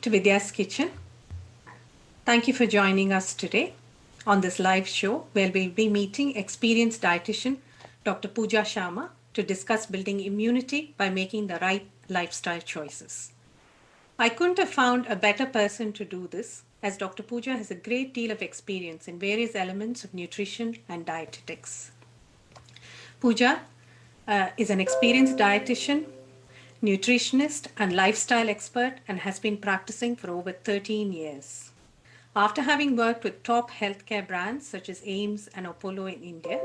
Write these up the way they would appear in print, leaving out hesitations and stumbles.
to Vidya's Kitchen. Thank you for joining us today on this live show where we'll be meeting experienced dietitian Dr. Pooja Sharma to discuss building immunity by making the right lifestyle choices. I couldn't have found a better person to do this as Dr. Pooja has a great deal of experience in various elements of nutrition and dietetics. Pooja is an experienced dietitian, nutritionist, and lifestyle expert and has been practicing for over 13 years. After having worked with top healthcare brands such as AIMS and Apollo in India,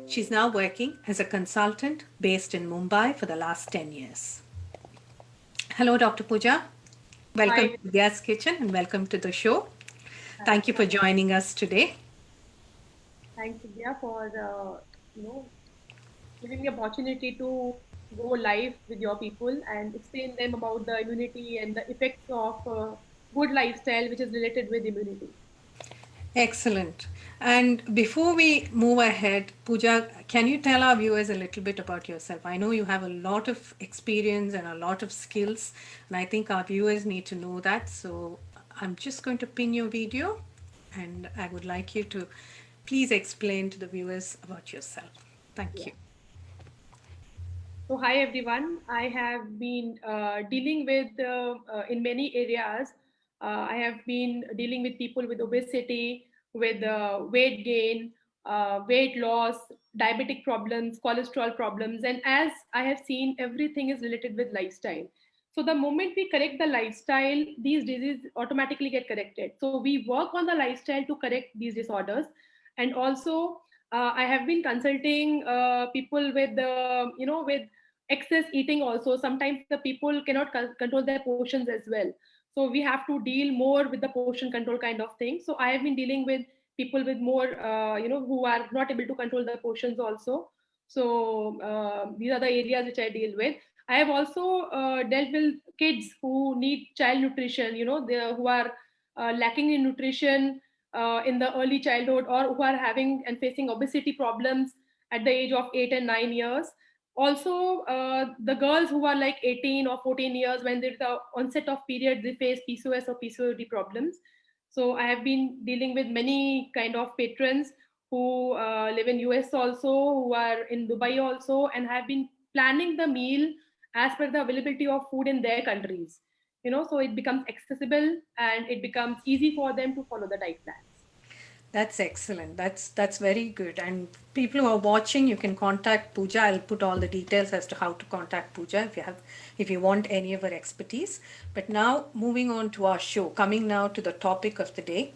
she's now working as a consultant based in Mumbai for the last 10 years. Hello, Dr. Pooja. Welcome Hi, to Vidya's Kitchen and welcome to the show. Thank you for joining us today. thanks Vidya for giving the opportunity to go live with your people and explain them about the immunity and the effects of good lifestyle, which is related with immunity. Excellent. And before we move ahead, Pooja, can you tell our viewers a little bit about yourself? I know you have a lot of experience and a lot of skills, and I think our viewers need to know that. So I'm just going to pin your video, and I would like you to please explain to the viewers about yourself. Thank Yeah. you. So hi everyone. I have been dealing with in many areas. I have been dealing with people with obesity, with weight gain, weight loss, diabetic problems, cholesterol problems, and as I have seen, everything is related with lifestyle. So the moment we correct the lifestyle, these diseases automatically get corrected. So we work on the lifestyle to correct these disorders, and also I have been consulting people with with excess eating also. Sometimes the people cannot control their portions as well, so we have to deal more with the portion control kind of thing. So I have been dealing with people with more who are not able to control the portions also. So these are the areas which I deal with. I have also dealt with kids who need child nutrition, who are lacking in nutrition in the early childhood, or who are having and facing obesity problems at the age of 8 and 9 years. Also the girls who are like 18 or 14 years, when there's the onset of period, they face PCOS or PCOD problems. So I have been dealing with many kind of patrons who live in US also, who are in Dubai also, and have been planning the meal as per the availability of food in their countries. So it becomes accessible and it becomes easy for them to follow the diet plans. That's excellent. That's very good. And people who are watching, you can contact Pooja. I'll put all the details as to how to contact Pooja if you want any of her expertise. But now moving on to our show, coming now to the topic of the day.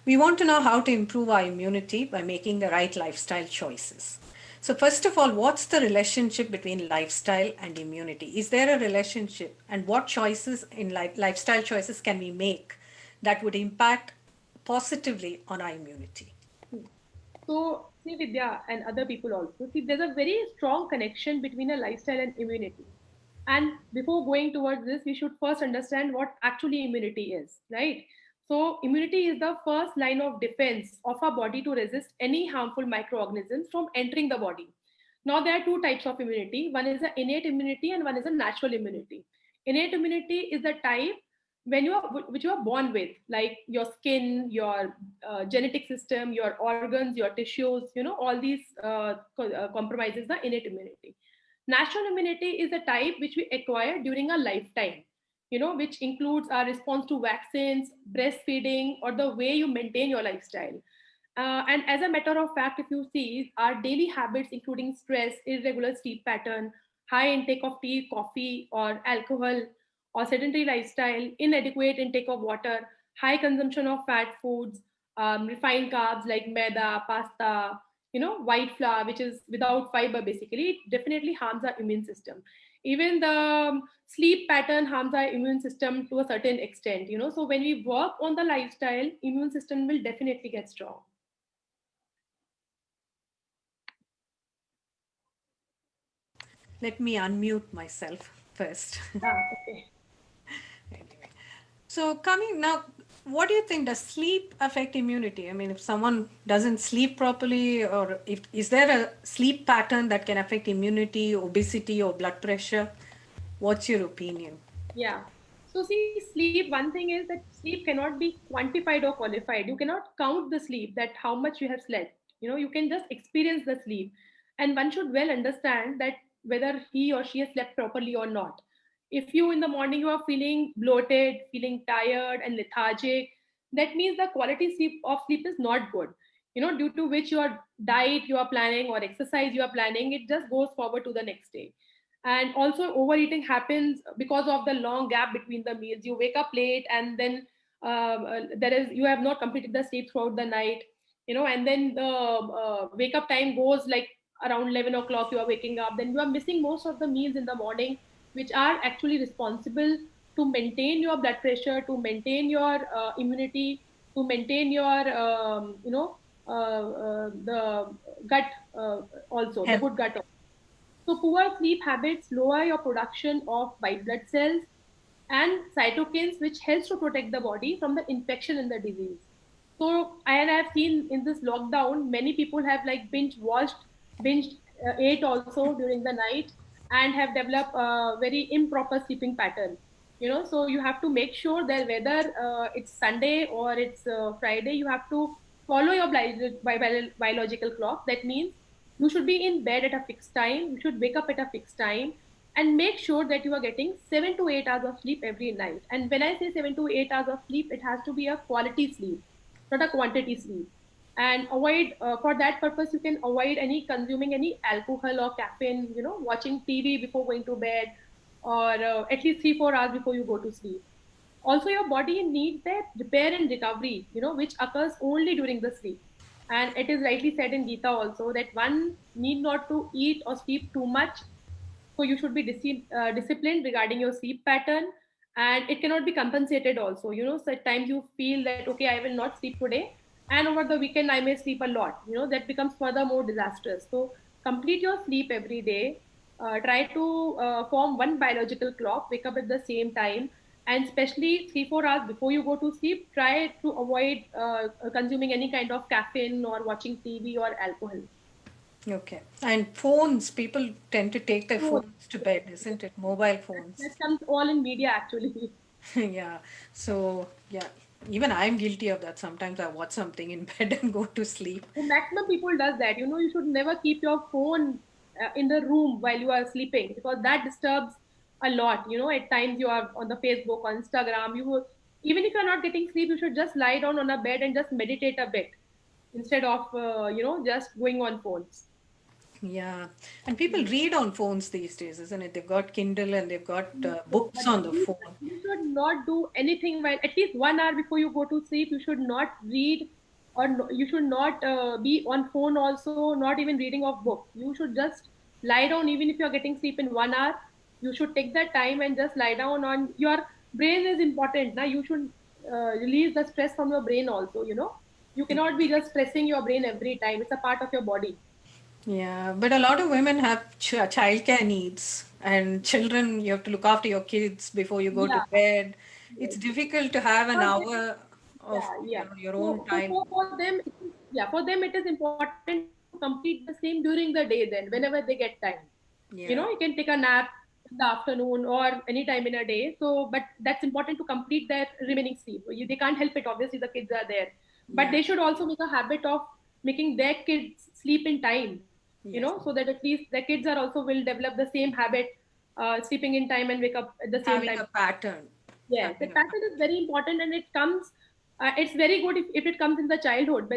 We want to know how to improve our immunity by making the right lifestyle choices. So first of all, what's the relationship between lifestyle and immunity? Is there a relationship? And what choices in lifestyle choices can we make that would impact positively on our immunity? So, see, Vidya and other people also, see, there's a very strong connection between a lifestyle and immunity. And before going towards this, we should first understand what actually immunity is, right? So, immunity is the first line of defense of our body to resist any harmful microorganisms from entering the body. Now, there are two types of immunity. One is an innate immunity and one is a natural immunity. Innate immunity is the type when you are which you are born with, like your skin, your genetic system, your organs, your tissues, all these compromises the innate immunity. Natural immunity is the type which we acquire during our lifetime, which includes our response to vaccines, breastfeeding, or the way you maintain your lifestyle. And as a matter of fact, if you see our daily habits, including stress, irregular sleep pattern, high intake of tea, coffee, or alcohol, or sedentary lifestyle, inadequate intake of water, high consumption of fat foods, refined carbs like maida, pasta, white flour, which is without fiber basically, it definitely harms our immune system. Even the sleep pattern harms our immune system to a certain extent, so when we work on the lifestyle, immune system will definitely get strong. Let me unmute myself first. Okay. Anyway. So coming now, what do you think? Does sleep affect immunity? I mean, if someone doesn't sleep properly, or if is there a sleep pattern that can affect immunity, obesity, or blood pressure? What's your opinion? Yeah. So see, sleep, one thing is that sleep cannot be quantified or qualified. You cannot count the sleep, that how much you have slept. You can just experience the sleep. And one should well understand that whether he or she has slept properly or not. If you in the morning you are feeling bloated, feeling tired and lethargic, that means the quality sleep is not good. Due to which your diet you are planning or exercise you are planning, it just goes forward to the next day. And also overeating happens because of the long gap between the meals. You wake up late, and then there is you have not completed the sleep throughout the night, and then the wake up time goes like around 11 o'clock. You are waking up, then you are missing most of the meals in the morning, which are actually responsible to maintain your blood pressure, to maintain your immunity, to maintain your the gut, also the Health. good gut. So poor sleep habits lower your production of white blood cells and cytokines, which helps to protect the body from the infection and the disease. So, and I've seen in this lockdown, many people have like binged ate also during the night, and have developed a very improper sleeping pattern. So you have to make sure that whether it's Sunday or it's Friday, you have to follow your biological clock. That means you should be in bed at a fixed time. You should wake up at a fixed time, and make sure that you are getting 7 to 8 hours of sleep every night. And when I say 7 to 8 hours of sleep, it has to be a quality sleep, not a quantity sleep. And avoid, for that purpose, you can avoid any consuming any alcohol or caffeine, watching TV before going to bed, or at least 3 4 hours before you go to sleep. Also, your body needs that repair and recovery, which occurs only during the sleep. And it is rightly said in Gita also that one need not to eat or sleep too much. So you should be disciplined regarding your sleep pattern, and it cannot be compensated also. So at times you feel that, okay, I will not sleep today, and over the weekend I may sleep a lot. That becomes further more disastrous. So complete your sleep every day. Try to form one biological clock, wake up at the same time, and especially 3 4 hours before you go to sleep, try to avoid consuming any kind of caffeine or watching TV or alcohol. Okay. And phones, people tend to take their So phones to bed, isn't it? Mobile that phones. comes all in media actually. Yeah. So, yeah, even I'm guilty of that. Sometimes I watch something in bed and go to sleep. The maximum people does that. You should never keep your phone in the room while you are sleeping, because that disturbs a lot. At times you are on the Facebook or Instagram. Even if you're not getting sleep, you should just lie down on a bed and just meditate a bit instead of just going on phones. Yeah. And people read on phones these days, isn't it? They've got Kindle and they've got So, books but on the you, phone. you should not do anything while at least 1 hour before you go to sleep. You should not read, or no, you should not be on phone also, not even reading of book. You should just lie down, even if you're getting sleep in 1 hour. You should take that time and just lie down. On your brain is important. Now you should release the stress from your brain also. You cannot be just stressing your brain every time. It's a part of your body. Yeah, but a lot of women have childcare needs, and children, you have to look after your kids before you go to Yeah. bed. It's Yes. difficult to have an For them, hour of, yeah, yeah. your own So time. for them, for them it is important to complete the same during the day. Then, whenever they get time, Yeah. you can take a nap in the afternoon or any time in a day. So, but that's important to complete their remaining sleep. They can't help it. Obviously, the kids are there, but Yeah. they should also make a habit of making their kids sleep in time. Yes. So that at least their kids are also will develop the same habit, sleeping in time and wake up at the same Having time. a pattern. Yes, the Having a pattern is very important, and it comes. It's very good if it comes in the childhood,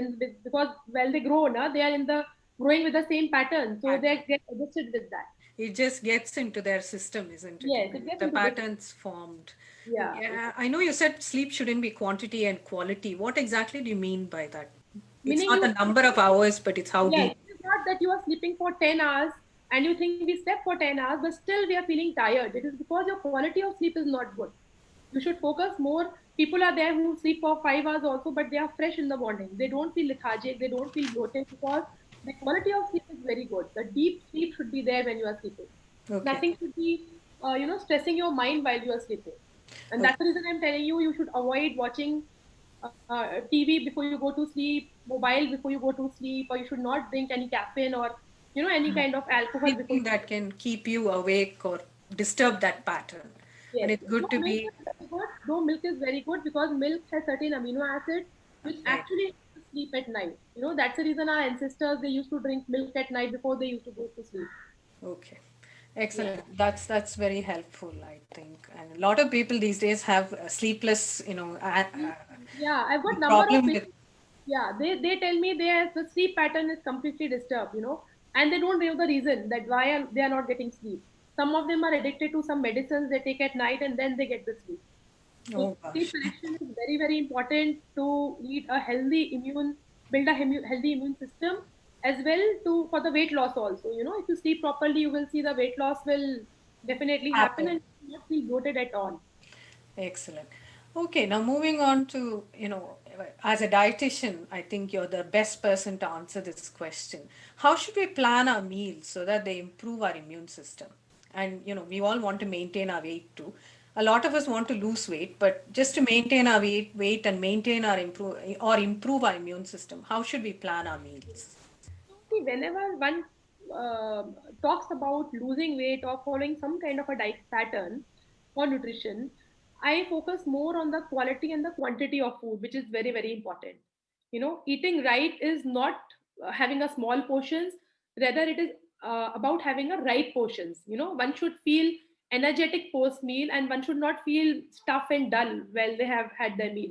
because while they grow, they are in the growing with the same pattern, so pattern. they get adjusted with that. It just gets into their system, isn't it? Yes, it gets The into the patterns formed. yeah. Yeah, I know you said sleep shouldn't be quantity and quality. What exactly do you mean by that? It's Meaning not the number of hours, but it's how yes, deep. it is not that you are sleeping for 10 hours and you think we slept for 10 hours, but still we are feeling tired. It is because your quality of sleep is not good. You should focus more. People are there who sleep for 5 hours also, but they are fresh in the morning. They don't feel lethargic. They don't feel bloated, because the quality of sleep is very good. The deep sleep should be there when you are sleeping. Okay. Nothing should be, stressing your mind while you are sleeping. And Okay. that's the reason I'm telling you, you should avoid watching TV before you go to sleep, mobile before you go to sleep, or you should not drink any caffeine or any kind of alcohol before Anything you. that can keep you awake or disturb that pattern. and Yes, it's good though to milk be is very good, though milk is very good because milk has certain amino acids which right. actually help to sleep at night. That's the reason our ancestors they used to drink milk at night before they used to go to sleep. Okay. Yeah. Excellent. That's very helpful, I think. And a lot of people these days have sleepless, Yeah, I've got number of problem with. people. Yeah, they tell me their the sleep pattern is completely disturbed, and they don't know the reason that they are not getting sleep. Some of them are addicted to some medicines they take at night and then they get the sleep. So Oh sleep gosh. connection is very, very important to lead a build a healthy immune system as well to for the weight loss also. If you sleep properly, you will see the weight loss will definitely happen Happen. and you will not feel bloated at all. Excellent. Okay, now moving on to, as a dietitian, I think you're the best person to answer this question. How should we plan our meals so that they improve our immune system? And, we all want to maintain our weight too. A lot of us want to lose weight, but just to maintain our weight and maintain improve our immune system, how should we plan our meals? So see, whenever one uh, talks about losing weight or following some kind of a diet pattern for nutrition, I focus more on the quality and the quantity of food, which is very, very important. Eating right is not having a small portions, rather it is about having a right portions. One should feel energetic post meal and one should not feel stuffed and dull while they have had their meal.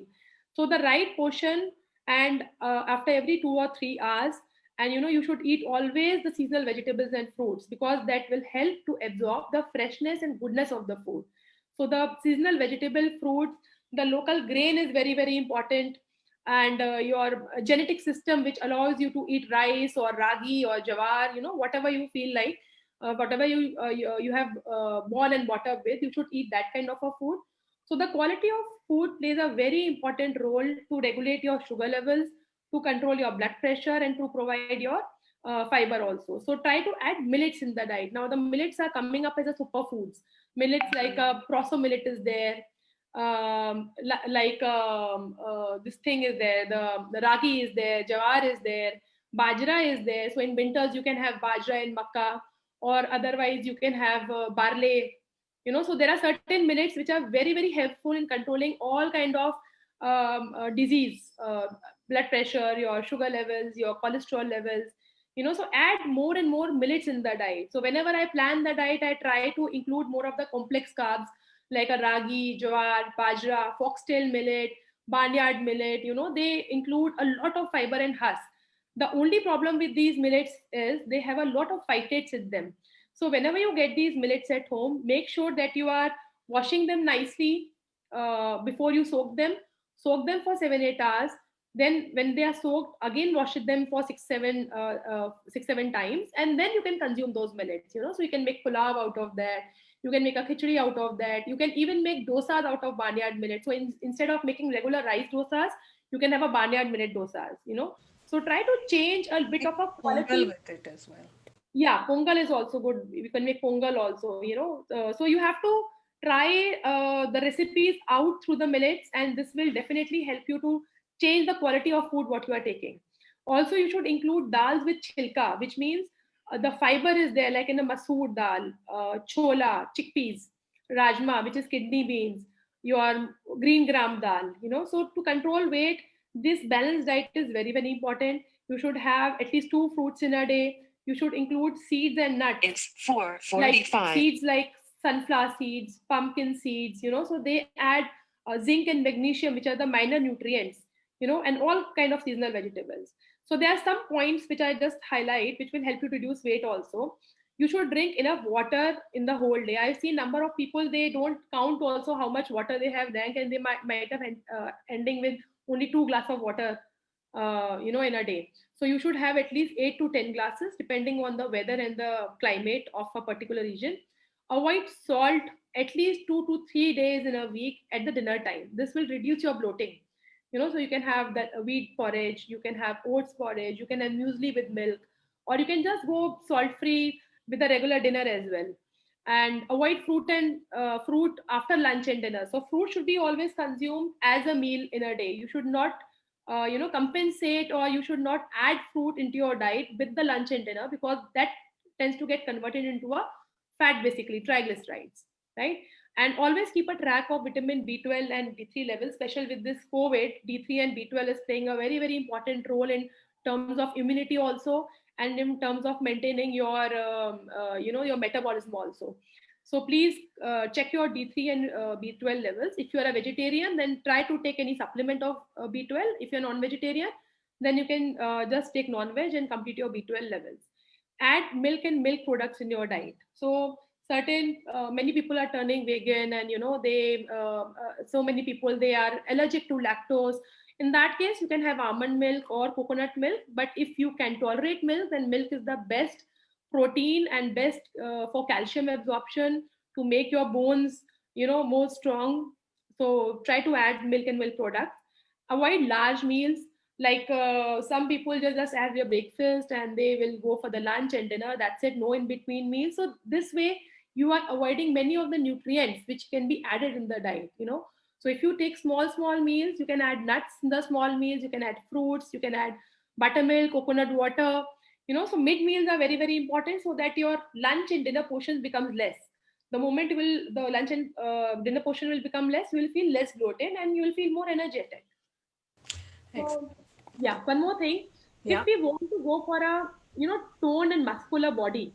So the right portion and after every 2 or 3 hours, and you should eat always the seasonal vegetables and fruits because that will help to absorb the freshness and goodness of the food. So the seasonal vegetable fruits, the local grain is very, very important, and your genetic system which allows you to eat rice or ragi or jawar, whatever you feel like, whatever you have born and brought up with, you should eat that kind of a food. So the quality of food plays a very important role to regulate your sugar levels, to control your blood pressure, and to provide your fiber also. So try to add millets in the diet. Now the millets are coming up as a superfoods. Millets like proso millet is there, this thing is there, the ragi is there, jawar is there, bajra is there. So in winters you can have bajra and makka, or otherwise you can have barley. So there are certain millets which are very, very helpful in controlling all kind of disease, blood pressure, your sugar levels, your cholesterol levels. So add more and more millets in the diet. So whenever I plan the diet, I try to include more of the complex carbs like a ragi, jawar, bajra, foxtail millet, barnyard millet. They include a lot of fiber and husk. The only problem with these millets is they have a lot of phytates in them. So whenever you get these millets at home, make sure that you are washing them nicely before you soak them. Soak them for 7-8 hours. Then when they are soaked, again wash them for 6-7 times, and then you can consume those millets. So you can make pulao out of that. You can make a khichdi out of that. You can even make dosas out of barnyard millet. So instead of making regular rice dosas, you can have a barnyard millet dosas. So try to change a bit Make of a pongal quality. with it as well. Yeah, pongal is also good. You can make pongal also. So you have to try the recipes out through the millets, and this will definitely help you to change the quality of food what you are taking. Also, you should include dals with chilka, which means the fiber is there, like in the masoor dal, chola, chickpeas, rajma, which is kidney beans, your green gram dal. So to control weight, this balanced diet is very, very important. You should have at least 2 fruits in a day. You should include seeds and nuts. It's Like 4:45. seeds like sunflower seeds, pumpkin seeds, so they add zinc and magnesium, which are the minor nutrients, and all kind of seasonal vegetables. So there are some points which I just highlight, which will help you reduce weight also. You should drink enough water in the whole day. I've seen number of people, they don't count also how much water they have drank, and they might have ending with only 2 glass of water, in a day. So you should have at least 8 to 10 glasses, depending on the weather and the climate of a particular region. Avoid salt at least 2 to 3 days in a week at the dinner time. This will reduce your bloating. So you can have that wheat porridge, you can have oats porridge, you can have muesli with milk, or you can just go salt free with a regular dinner as well. And avoid fruit after lunch and dinner. So fruit should be always consumed as a meal in a day. You should not compensate, or you should not add fruit into your diet with the lunch and dinner, because that tends to get converted into a fat, basically triglycerides, right? And always keep a track of vitamin B12 and D3 levels, especially with this COVID. D3 and B12 is playing a very, very important role in terms of immunity also, and in terms of maintaining your, your metabolism also. So please check your D3 and B12 levels. If you are a vegetarian, then try to take any supplement of B12. If you're non-vegetarian, then you can just take non-veg and complete your B12 levels. Add milk and milk products in your diet. So certain many people are turning vegan, and they so many people, they are allergic to lactose. In that case, you can have almond milk or coconut milk. But if you can tolerate milk, then milk is the best protein and best for calcium absorption, to make your bones more strong. So try to add milk and milk products. Avoid large meals. Like some people just have their breakfast and they will go for the lunch and dinner, that's it, no in between meals. So this way you are avoiding many of the nutrients which can be added in the diet. So if you take small meals, you can add nuts in the small meals, you can add fruits, you can add buttermilk, coconut water. So mid meals are very, very important, so that your lunch and dinner portions becomes less. The moment the lunch and dinner portion will become less, you will feel less bloated and you will feel more energetic. Excellent. So yeah, one more thing. If Yeah. we want to go for a toned and muscular body,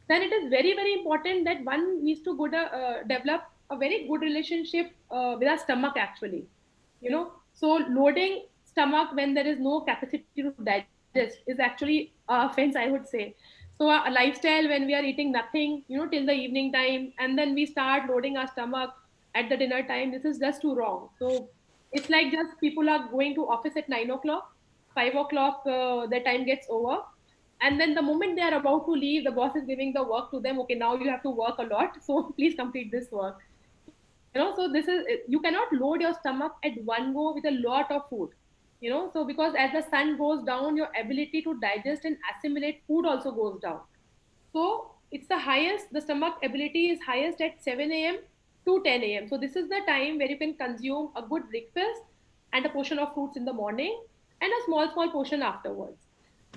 then it is very, very important that one needs to develop a very good relationship with our stomach actually. So loading stomach when there is no capacity to digest is actually offense, I would say. So a lifestyle when we are eating nothing, till the evening time, and then we start loading our stomach at the dinner time, this is just too wrong. So it's like just people are going to office at 9 o'clock, 5 o'clock, the time gets over, and then the moment they are about to leave, the boss is giving the work to them. Okay, now you have to work a lot, so please complete this work. So this is, you cannot load your stomach at one go with a lot of food. So because as the sun goes down, your ability to digest and assimilate food also goes down. So it's the highest, the stomach ability is highest at 7 a.m. to 10 a.m. So this is the time where you can consume a good breakfast and a portion of fruits in the morning and a small portion afterwards.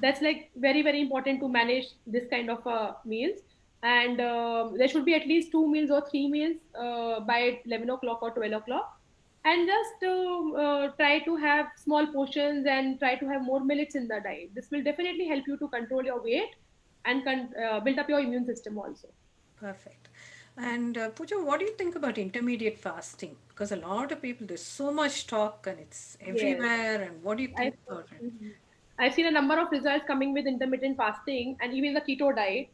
That's like very, very important to manage this kind of meals. And there should be at least 2 meals or 3 meals by 11 o'clock or 12 o'clock. And just try to have small portions and try to have more millets in the diet. This will definitely help you to control your weight and build up your immune system also. Perfect. And Pooja, what do you think about intermediate fasting? Because a lot of people, there's so much talk and it's Yes, everywhere. And what do you I've, think about it? mhm. I've seen a number of results coming with intermittent fasting and even the keto diet.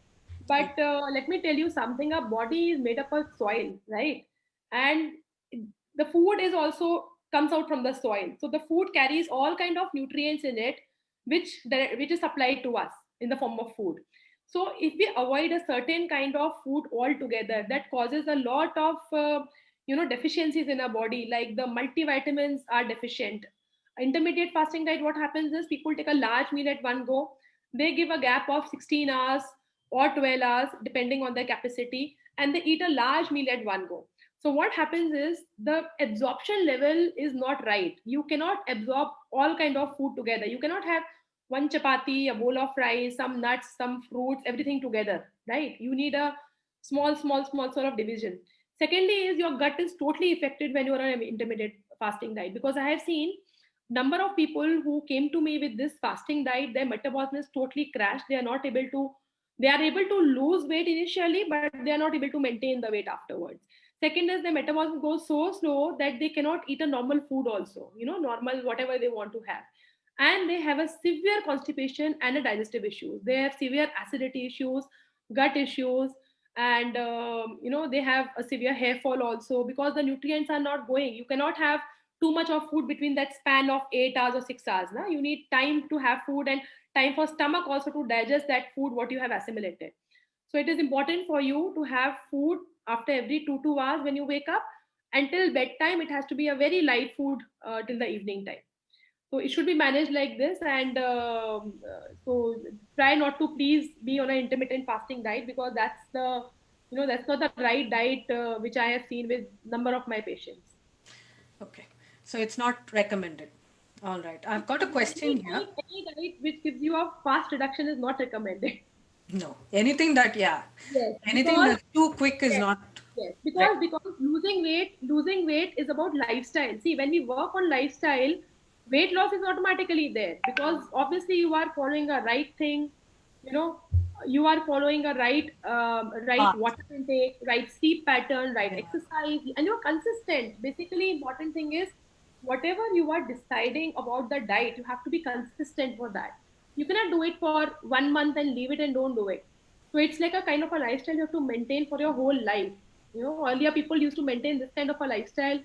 Yeah. But let me tell you something, our body is made up of soil, right? And the food is also comes out from the soil. So the food carries all kind of nutrients in it, which is supplied to us in the form of food. So if we avoid a certain kind of food altogether, that causes a lot of deficiencies in our body, like the multivitamins are deficient. Intermediate fasting diet, what happens is people take a large meal at one go. They give a gap of 16 hours or 12 hours depending on their capacity, and they eat a large meal at one go. So what happens is the absorption level is not right. You cannot absorb all kind of food together. You cannot have one chapati, a bowl of rice, some nuts, some fruits, everything together, right? You need a small sort of division. Secondly is your gut is totally affected when you're on an intermittent fasting diet, because I have seen number of people who came to me with this fasting diet, their metabolism is totally crashed. They are able to lose weight initially, but they are not able to maintain the weight afterwards. Second is their metabolism goes so slow that they cannot eat a normal food also, normal whatever they want to have. And they have a severe constipation and a digestive issues. They have severe acidity issues, gut issues, and they have a severe hair fall also, because the nutrients are not going. You cannot have too much of food between that span of 8 hours or 6 hours. Na? You need time to have food and time for stomach also to digest that food what you have assimilated. So it is important for you to have food after every 2 hours when you wake up. Until bedtime, it has to be a very light food till the evening time. So it should be managed like this. And so try not to please be on an intermittent fasting diet, because that's not the right diet which I have seen with number of my patients. Okay. So it's not recommended. All right. I've got a question here. Any diet which gives you a fast reduction is not recommended. No. Anything that, yeah. Yes, Anything because that's too quick is yes, not. Yes, Right. because losing weight is about lifestyle. See, when we work on lifestyle, weight loss is automatically there because obviously you are following a right thing. You know, you are following a right Path. water intake, right sleep pattern, right Yeah. exercise, and you're consistent. Basically, important thing is whatever you are deciding about the diet, you have to be consistent for that. You cannot do it for 1 month and leave it and don't do it. So it's like a kind of a lifestyle you have to maintain for your whole life. Earlier people used to maintain this kind of a lifestyle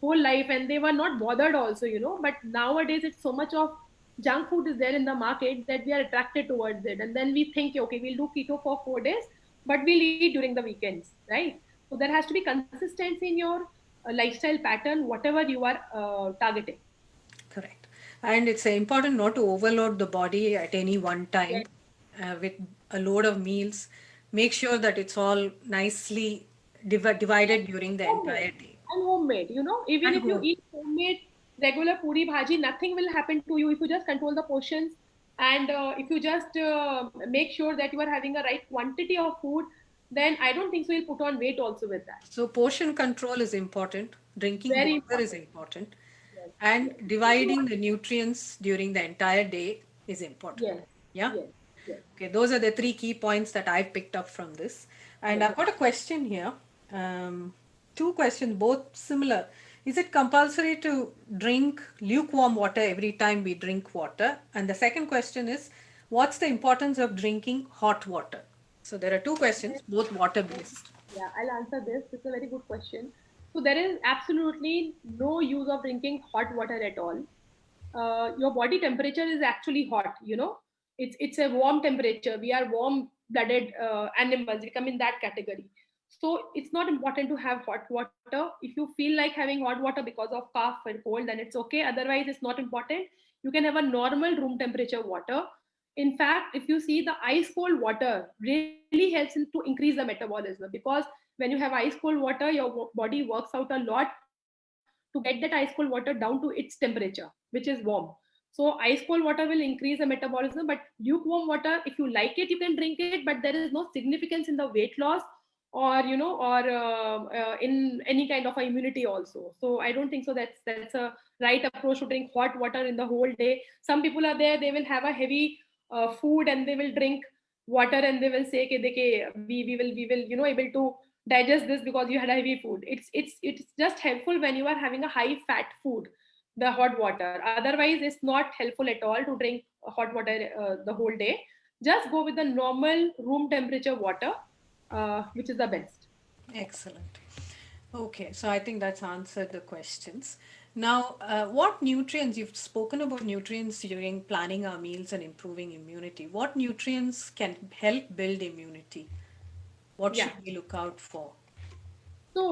whole life and they were not bothered also. But nowadays it's so much of junk food is there in the market that we are attracted towards it. And then we think, okay, we'll do keto for 4 days, but we'll eat during the weekends, right? So there has to be consistency in your lifestyle pattern, whatever you are targeting. Correct. And it's important not to overload the body at any one time Yes. with a load of meals. Make sure that it's all nicely divided during the Homemade entire day. and homemade. Even And if you home. eat homemade regular puri bhaji, nothing will happen to you if you just control the portions and if you just make sure that you are having a right quantity of food. Then I don't think so you'll put on weight also with that. So portion control is important. Drinking Very water is important. important. Yes, And yes. dividing the nutrients during the entire day is important. Yes, Yeah? yes, yes, Okay, those are the three key points that I've picked up from this. And yes. I've got a question here. Um, Two questions, both similar. Is it compulsory to drink lukewarm water every time we drink water? And the second question is, what's the importance of drinking hot water? So there are two questions, both water based. Yeah, I'll answer this. This is a very good question. So there is absolutely no use of drinking hot water at all. Your body temperature is actually hot. It's a warm temperature. We are warm blooded animals. We come in that category. So it's not important to have hot water. If you feel like having hot water because of cough and cold, then it's okay. Otherwise, it's not important. You can have a normal room temperature water. In fact, if you see, the ice cold water really helps in to increase the metabolism, because when you have ice cold water, your body works out a lot to get that ice cold water down to its temperature, which is warm. So ice cold water will increase the metabolism, but lukewarm water, if you like it, you can drink it, but there is no significance in the weight loss or in any kind of a immunity also. So I don't think so that's a right approach to drink hot water in the whole day. Some people are there, they will have a heavy food and they will drink water and they will say "Ke dekhe, we will able to digest this because you had a heavy food." It's just helpful when you are having a high fat food, the hot water. Otherwise it's not helpful at all to drink hot water the whole day. Just go with the normal room temperature water, which is the best. Excellent. Okay, so I think that's answered the questions. Now, what nutrients, you've spoken about nutrients during planning our meals and improving immunity. What nutrients can help build immunity? What Yeah. should we look out for? So,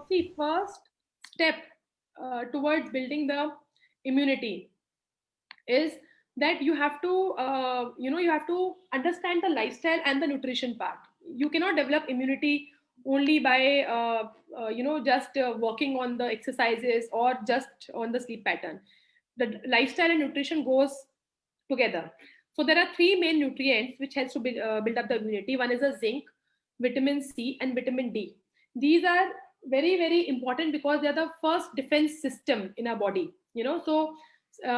see, first step towards building the immunity is that you have to understand the lifestyle and the nutrition part. You cannot develop immunity only by just working on the exercises or just on the sleep pattern. The lifestyle and nutrition goes together. So there are three main nutrients which helps to build up the immunity. One is a zinc, vitamin C, and vitamin D. These are very very important because they are the first defense system in our body. So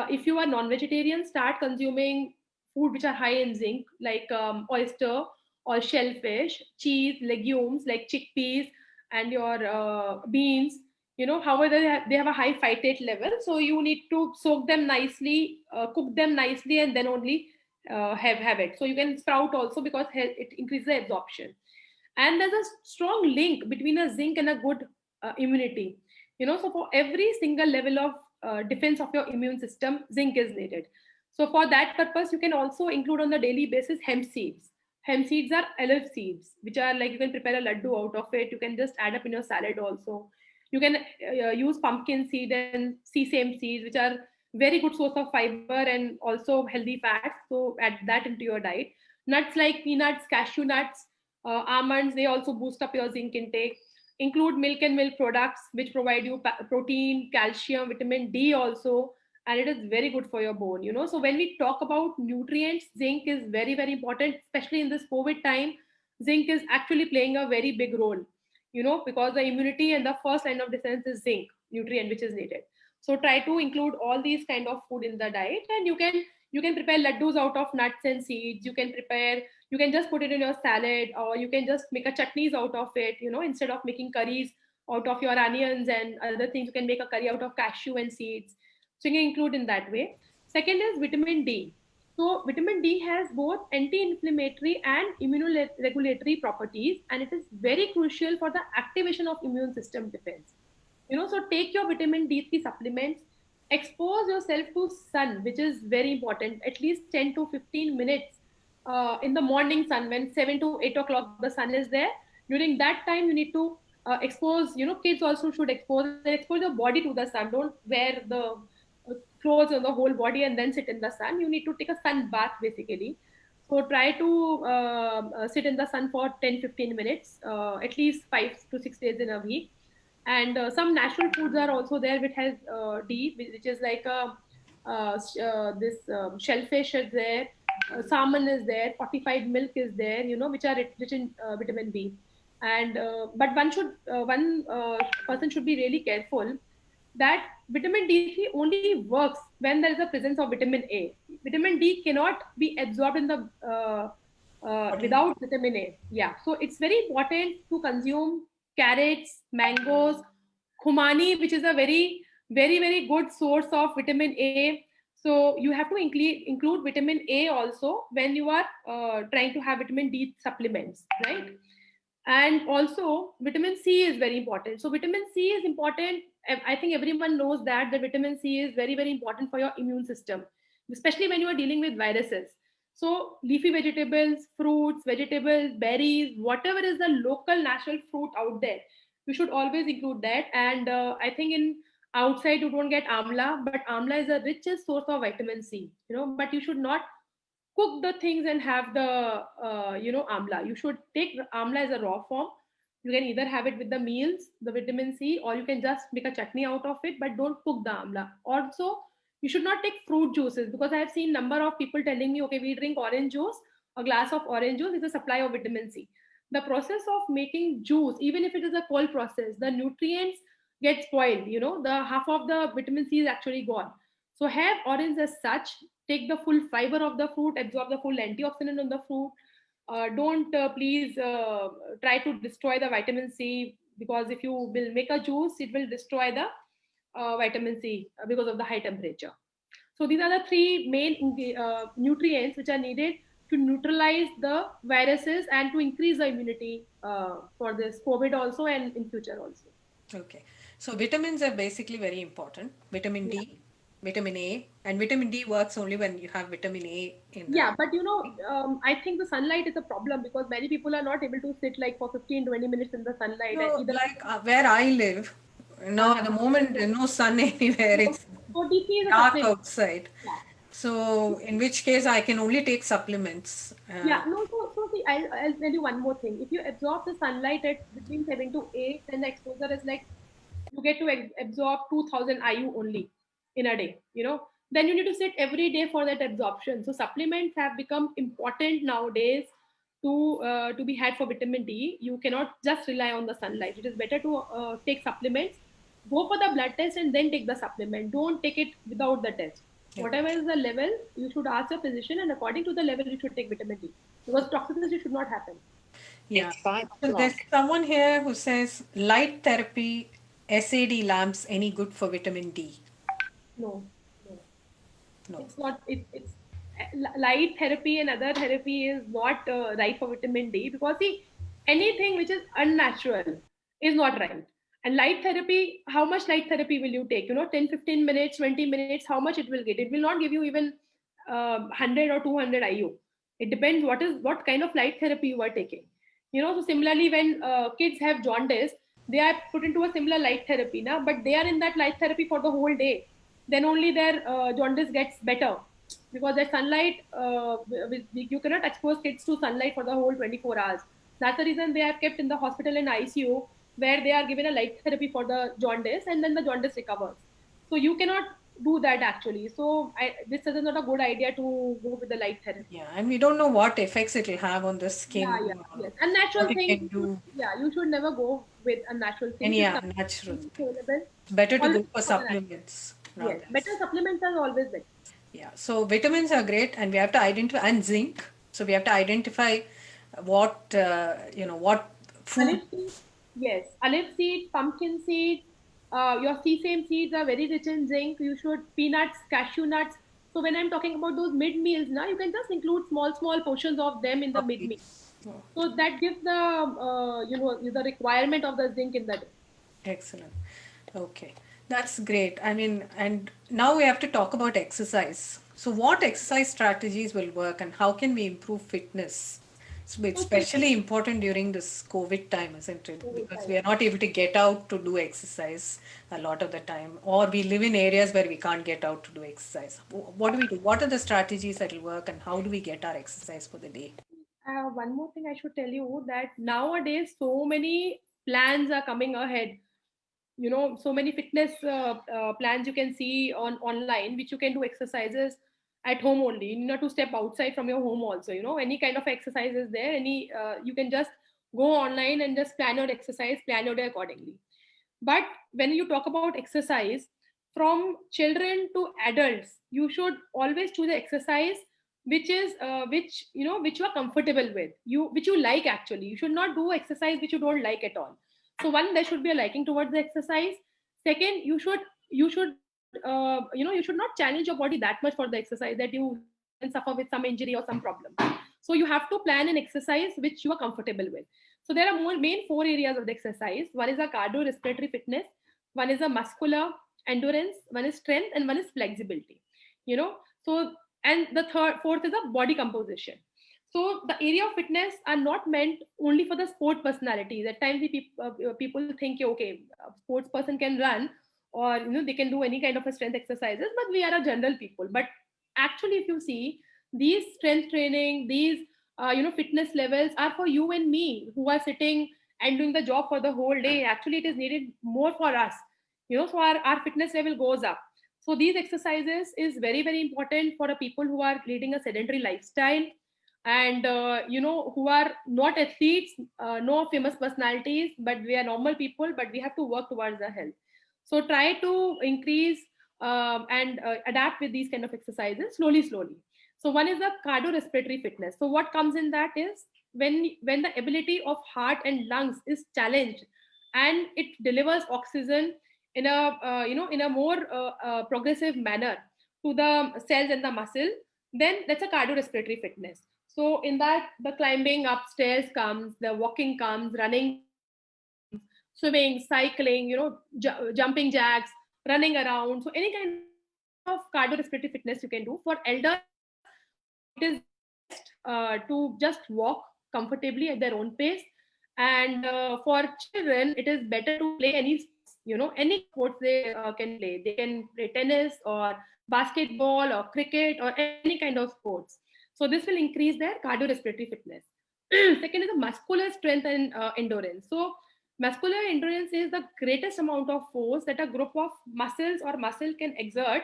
if you are non-vegetarian, start consuming food which are high in zinc, like oyster or shellfish, cheese, legumes like chickpeas and your beans. However, they have a high phytate level, so you need to soak them nicely, cook them nicely, and then only have it. So you can sprout also because it increases the absorption. And there's a strong link between a zinc and a good immunity. So for every single level of defense of your immune system, zinc is needed. So for that purpose, you can also include on the daily basis hemp seeds. Hemp seeds are olive seeds, which are like you can prepare a laddu out of it. You can just add up in your salad also. You can use pumpkin seed and sesame seeds, which are very good source of fiber and also healthy fats. So add that into your diet. Nuts like peanuts, cashew nuts, almonds, they also boost up your zinc intake. Include milk and milk products, which provide you protein, calcium, vitamin D also, and it is very good for your bone. So when we talk about nutrients, zinc is very very important, especially in this COVID time. Zinc is actually playing a very big role. because the immunity and the first line of defense is zinc nutrient which is needed. So try to include all these kind of food in the diet, and you can prepare laddus out of nuts and seeds. You can just put it in your salad, or you can just make a chutneys out of it, instead of making curries out of your onions and other things. You can make a curry out of cashew and seeds. So you can include in that way. Second is vitamin D. So vitamin D has both anti-inflammatory and immunoregulatory properties, and it is very crucial for the activation of immune system defense. So take your vitamin D3 supplements, expose yourself to sun, which is very important, at least 10 to 15 minutes in the morning sun, when 7 to 8 o'clock the sun is there. During that time, you need to expose, kids also should expose your body to the sun. Don't wear the clothes on the whole body and then sit in the sun. You need to take a sun bath basically. So try to sit in the sun for 10-15 minutes, at least 5 to 6 days in a week. And some natural foods are also there which has D, which is like this shellfish is there, salmon is there, fortified milk is there, which are rich in vitamin B. And but one person should be really careful that vitamin D3 only works when there is a presence of vitamin A. Vitamin D cannot be absorbed in the without vitamin A. Yeah, so it's very important to consume carrots, mangoes, khumani, which is a very, very, very good source of vitamin A. So you have to include vitamin A also when you are trying to have vitamin D supplements, right? And also vitamin C is very important. So vitamin C is important. I think everyone knows that the vitamin C is very, very important for your immune system, especially when you are dealing with viruses. So leafy vegetables, fruits, vegetables, berries, whatever is the local natural fruit out there, you should always include that. And I think in outside you don't get amla, but amla is the richest source of vitamin C, but you should not cook the things and have the amla. You should take amla as a raw form. You can either have it with the meals, the vitamin C, or you can just make a chutney out of it, but don't cook the amla. Also, you should not take fruit juices, because I have seen number of people telling me, okay, we drink orange juice, a glass of orange juice is a supply of vitamin C. The process of making juice, even if it is a cold process, the nutrients get spoiled. The half of the vitamin C is actually gone. So have orange as such, take the full fiber of the fruit, absorb the full antioxidant of the fruit. Don't please try to destroy the vitamin C, because if you will make a juice, it will destroy the vitamin C because of the high temperature. So these are the three main nutrients which are needed to neutralize the viruses and to increase the immunity for this COVID also and in future also. Okay. So vitamins are basically very important. Vitamin D, vitamin A, and vitamin D works only when you have vitamin A in the. Yeah, but I think the sunlight is a problem, because many people are not able to sit like for 15-20 minutes in the sunlight. So, And either like where I live, now at the moment there's no sun anywhere. It's so D3 is a dark supplement. outside. Yeah. So, in which case I can only take supplements. Yeah, no, so see, I'll tell you one more thing. If you absorb the sunlight at between 7 to 8, then the exposure is like you get to absorb 2000 IU only in a day, then you need to sit every day for that absorption. So supplements have become important nowadays to be had for vitamin D. You cannot just rely on the sunlight. It is better to take supplements, go for the blood test and then take the supplement. Don't take it without the test. Whatever is the level, you should ask your physician, and according to the level, you should take vitamin D, because toxicity should not happen. Yeah. So there's someone here who says light therapy, SAD lamps, any good for vitamin D? No. No. It's not. It's light therapy and other therapy is not right for vitamin D, because see, anything which is unnatural is not right. And light therapy, how much light therapy will you take? 10-15 minutes, 20 minutes, how much it will get? It will not give you even 100 or 200 IU. It depends what kind of light therapy you are taking. So similarly, when kids have jaundice, they are put into a similar light therapy now, but they are in that light therapy for the whole day. Then only their jaundice gets better, because the sunlight, you cannot expose kids to sunlight for the whole 24 hours. That's the reason they are kept in the hospital in ICU, where they are given a light therapy for the jaundice, and then the jaundice recovers. So you cannot do that actually. So this is not a good idea to go with the light therapy. Yeah, and we don't know what effects it will have on the Yeah, skin, yeah, yes. And natural what it things, can do. you should never go with unnatural And things. If yeah, natural something is thing. available, It's better to always go go for for the natural. supplements Yes, rather. better supplements are always better. Yeah, so vitamins are great, and we have to identify, and zinc. So we have to identify what what food. Olive seed, yes. Olive seed, pumpkin seed, your sesame seeds are very rich in zinc. You should peanuts, cashew nuts. So when I'm talking about those mid meals, now you can just include small portions of them in the mid Okay. meal. So that gives the the requirement of the zinc in the day. Excellent. Okay, that's great. I mean, and now we have to talk about exercise. So, what exercise strategies will work, and how can we improve fitness? It's So fit especially important during this COVID time, isn't it? COVID Because time. we are not able to get out to do exercise a lot of the time, or we live in areas where we can't get out to do exercise. What do we do? What are the strategies that will work, and how do we get our exercise for the day? One more thing I should tell you that nowadays so many plans are coming ahead. So many fitness plans you can see on online, which you can do exercises at home only. You need not to step outside from your home also. Any kind of exercise is there. You can just go online and just plan your exercise, plan your day accordingly. But when you talk about exercise, from children to adults, you should always choose the exercise which you are comfortable with, which you like actually. You should not do exercise which you don't like at all. So one, there should be a liking towards the exercise. Second, you should not challenge your body that much for the exercise that you then suffer with some injury or some problem. So you have to plan an exercise which you are comfortable with. So there are main four areas of the exercise. One is a cardiorespiratory fitness, one is a muscular endurance, one is strength, and one is flexibility. So, and the fourth is a body composition. So the area of fitness are not meant only for the sport personalities. At times, people think, okay, a sports person can run, or they can do any kind of a strength exercises, but we are a general people. But actually, if you see, these strength training, these fitness levels are for you and me who are sitting and doing the job for the whole day. Actually, it is needed more for us. So our fitness level goes up. So these exercises is very, very important for the people who are leading a sedentary lifestyle, and who are not athletes, no famous personalities, but we are normal people, but we have to work towards our health. So try to increase and adapt with these kind of exercises slowly. So one is the cardiorespiratory fitness. So what comes in that is when the ability of heart and lungs is challenged, and it delivers oxygen in a more progressive manner to the cells and the muscle, then that's a cardiorespiratory fitness. So in that, the climbing upstairs comes, the walking comes, running comes, swimming, cycling, jumping jacks, running around. So any kind of cardiorespiratory fitness you can do. For elders, it is best to just walk comfortably at their own pace. And for children, it is better to play any sports. Any sports they can play. They can play tennis or basketball or cricket or any kind of sports. So this will increase their cardiorespiratory fitness. Second is the muscular strength and endurance. So muscular endurance is the greatest amount of force that a group of muscles or muscle can exert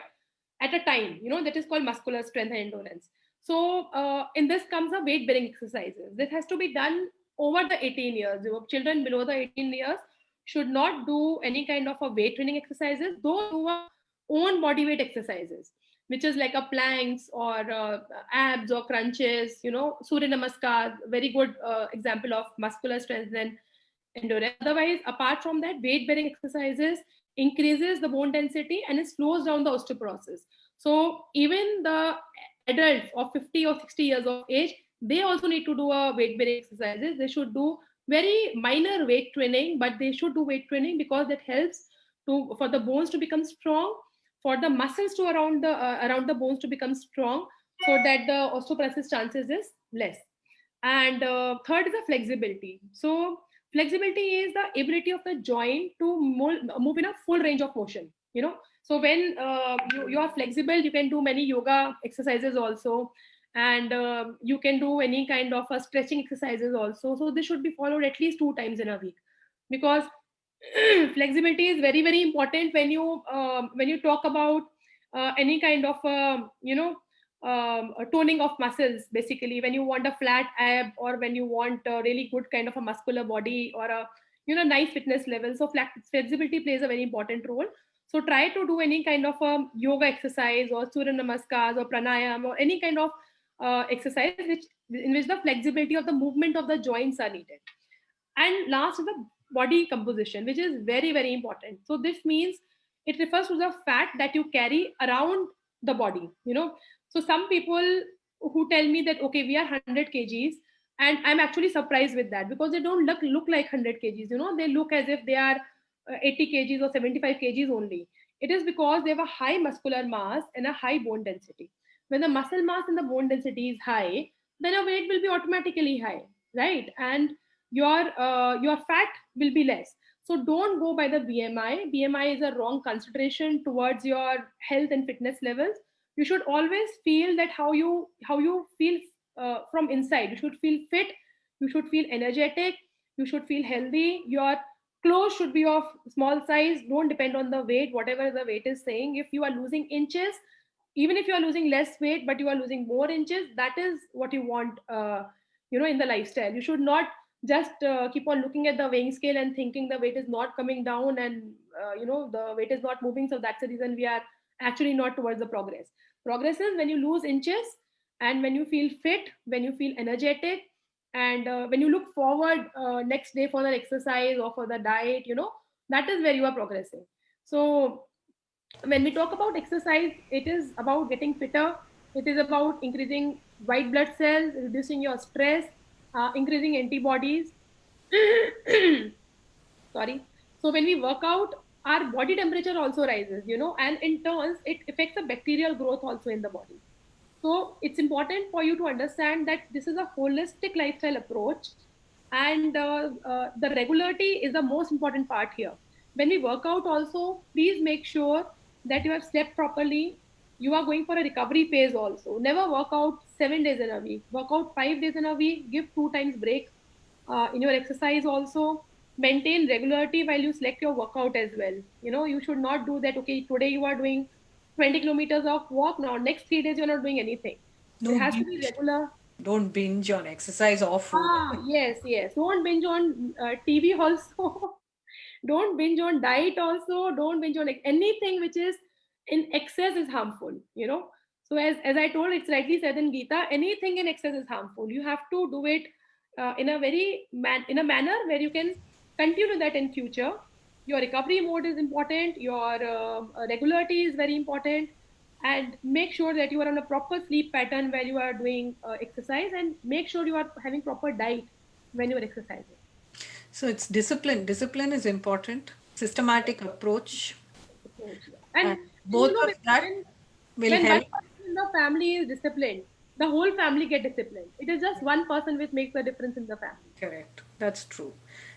at a time. That is called muscular strength and endurance. So in this comes the weight bearing exercises. This has to be done over the 18 years. Children below the 18 years should not do any kind of a weight training exercises. Those who are own body weight exercises, which is like a planks or abs or crunches, Surya Namaskar, very good example of muscular strength and endurance. Otherwise, apart from that, weight bearing exercises increases the bone density and it slows down the osteoporosis. So even the adults of 50 or 60 years of age, they also need to do a weight bearing exercises. They should do very minor weight training, but they should do weight training because that helps for the bones to become strong, for the muscles to around the bones to become strong, so that the osteoporosis chances is less. And third is the flexibility. So flexibility is the ability of the joint to move in a full range of motion. So when you are flexible, you can do many yoga exercises also, and you can do any kind of stretching exercises also. So this should be followed at least 2 times in a week, because flexibility is very, very important when you talk about any kind of a toning of muscles. Basically, when you want a flat ab, or when you want a really good kind of a muscular body, or a nice fitness level, so flexibility plays a very important role. So try to do any kind of yoga exercise, or surya namaskars, or pranayam, or any kind of exercise in which the flexibility of the movement of the joints are needed. And last is the body composition, which is very, very important. So this means it refers to the fat that you carry around the body. So some people who tell me that, okay, we are 100 kgs, and I'm actually surprised with that, because they don't look like 100 kgs. They look as if they are 80 kgs or 75 kgs only. It is because they have a high muscular mass and a high bone density. When the muscle mass and the bone density is high, then your weight will be automatically high, right? And your fat will be less. So don't go by the BMI. BMI is a wrong consideration towards your health and fitness levels. You should always feel that how you feel from inside. You should feel fit, you should feel energetic, you should feel healthy. Your clothes should be of small size. Don't depend on the weight, whatever the weight is saying. If you are losing inches, even if you are losing less weight but you are losing more inches, that is what you want, in the lifestyle. You should not just keep on looking at the weighing scale and thinking the weight is not coming down, and the weight is not moving, so that's the reason we are actually not towards the progress. Progress is when you lose inches, and when you feel fit, when you feel energetic, and when you look forward next day for the exercise or for the diet, that is where you are progressing. So when we talk about exercise, it is about getting fitter. It is about increasing white blood cells, reducing your stress, increasing antibodies. Sorry. So when we work out, our body temperature also rises, and in turns, it affects the bacterial growth also in the body. So it's important for you to understand that this is a holistic lifestyle approach, and the regularity is the most important part here. When we work out, also, please make sure that you have slept properly. You are going for a recovery phase also. Never work out 7 days in a week. Work out 5 days in a week. Give 2 times break in your exercise also. Maintain regularity while you select your workout as well. You should not do that. Okay, today you are doing 20 kilometers of walk. Now, next 3 days you're not doing anything. It No has to be binge. regular. Don't binge on exercise or food. Yes, yes. Don't binge on TV also. Don't binge on diet also. Don't binge on, like, anything which is in excess is harmful. So as I told, it's rightly said in Gita, anything in excess is harmful. You have to do it in a in a manner where you can continue that in future. Your recovery mode is important. Your regularity is very important, and make sure that you are on a proper sleep pattern where you are doing exercise, and make sure you are having proper diet when you are exercising. So it's discipline. Discipline is important. Systematic approach. Approach, yeah. And And both of that when will one help. person in the family is disciplined, the whole family get disciplined. It is just one person which makes the difference in the family. Correct. That's true.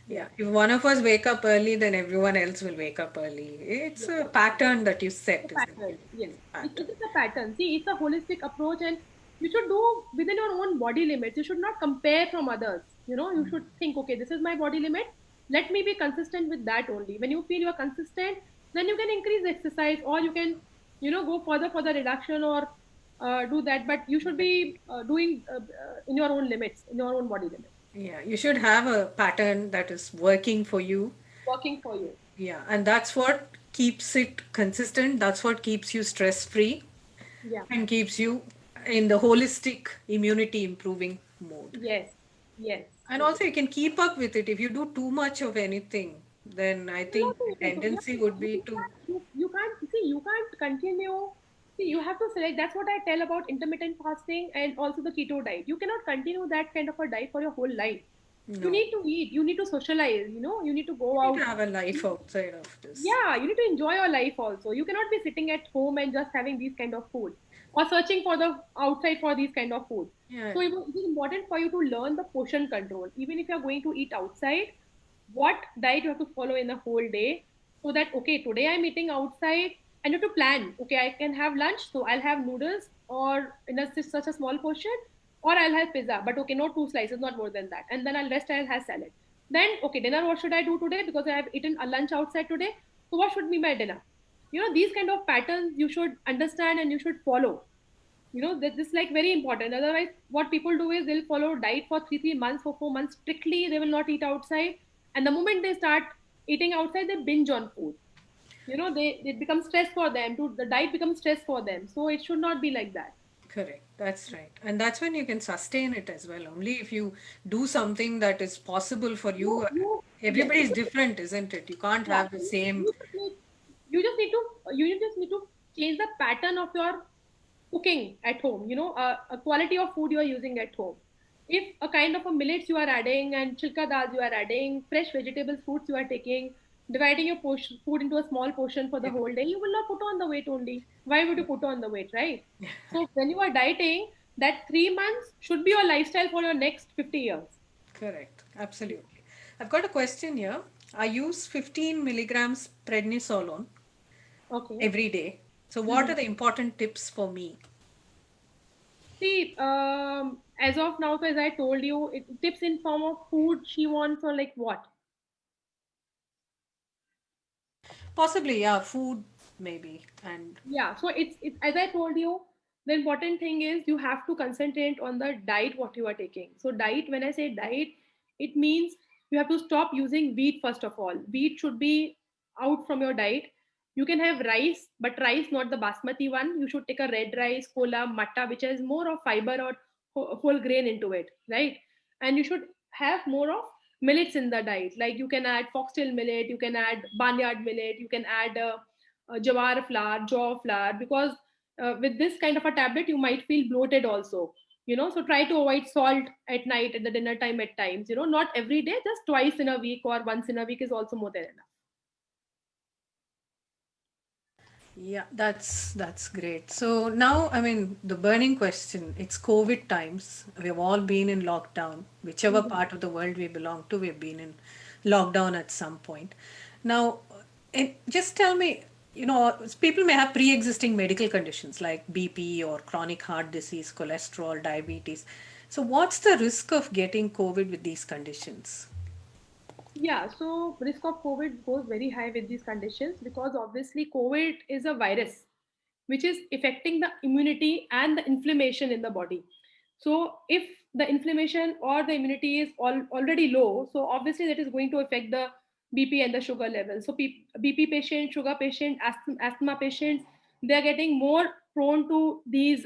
Yeah. Yeah. If one of us wake up early, then everyone else will wake up early. It's Yes. a pattern that you The set, isn't pattern. it? Yes. It's a It pattern. is a pattern. See, it's a holistic approach, and you should do within your own body limits. You should not compare from others. You should think, okay, this is my body limit. Let me be consistent with that only. When you feel you are consistent, then you can increase the exercise, or you can, go further for the reduction, or do that. But you should be doing in your own limits, in your own body limits, Yeah. You should have a pattern that is working for you. working for you. Yeah. And that's what keeps it consistent. That's what keeps you stress free Yeah. and keeps you in the holistic immunity improving mode. Yes. Yes. And Yes. also, you can keep up with it. If you do too much of anything, then I You're think not the able to. tendency would Yeah, be to. you can't see. You can't continue. See, you have to select. That's what I tell about intermittent fasting and also the keto diet. You cannot continue that kind of a diet for your whole life. You No, need to eat. You need to socialize. You need to go you need out. to have a life outside of this. Yeah, you need to enjoy your life also. You cannot be sitting at home and just having these kind of food, or searching for the outside for these kind of food. Yeah. So it is important for you to learn the portion control. Even if you're going to eat outside, what diet you have to follow in a whole day, so that, okay, today I'm eating outside, and you have to plan. Okay, I can have lunch, so I'll have noodles, or in such a small portion, or I'll have pizza, but okay, not two slices, not more than that, and then I'll have salad. Then, okay, dinner, what should I do today? Because I have eaten a lunch outside today. So what should be my dinner? These kind of patterns you should understand and you should follow. That this is like very important. Otherwise, what people do is they'll follow diet for 3 months, for 4 months strictly. They will not eat outside, and the moment they start eating outside, they binge on food. They it becomes stress for them. The diet becomes stress for them. So it should not be like that. Correct. That's right. And that's when you can sustain it as well. Only if you do something that is possible for you. Yes, Everybody is different, isn't it? You can't yeah. have the same. You just need to change the pattern of your cooking at home. A quality of food you are using at home. If a kind of a millets you are adding and chilka dals you are adding, fresh vegetables, fruits you are taking, dividing your food into a small portion for the Yeah, whole day, you will not put on the weight only. Why would you put on the weight, right? So when you are dieting, that 3 months should be your lifestyle for your next 50 years. correct. Absolutely. I've got a question here. I use 15 milligrams prednisolone Okay. every day. So, what Mhm. are the important tips for me? See, as of now, so as I told you, tips in form of food she wants or like what? Possibly, yeah, food maybe. And Yeah, so it's as I told you, the important thing is you have to concentrate on the diet what you are taking. So diet, when I say diet, it means you have to stop using wheat first of all. Wheat should be out from your diet. You can have rice, but rice not the basmati one. You should take a red rice, kola, matta, which has more of fiber or whole grain into it, right? And you should have more of millets in the diet. Like you can add foxtail millet, you can add barnyard millet, you can add jawar flour, jaw flour, because with this kind of a tablet, you might feel bloated also. So try to avoid salt at night at the dinner time at times. Not every day, just twice in a week or once in a week is also more than enough. yeah, that's great. So now, I mean, the burning question, it's COVID times. We've all been in lockdown. Whichever Mhm. part of the world we belong to, we've been in lockdown at some point. Now, just tell me, people may have pre-existing medical conditions like BP or chronic heart disease, cholesterol, diabetes. So what's the risk of getting COVID with these conditions? Yeah, so risk of COVID goes very high with these conditions because obviously COVID is a virus which is affecting the immunity and the inflammation in the body. So if the inflammation or the immunity is already low, so obviously that is going to affect the BP and the sugar level. So BP patient, sugar patient, asthma patients, they are getting more prone to this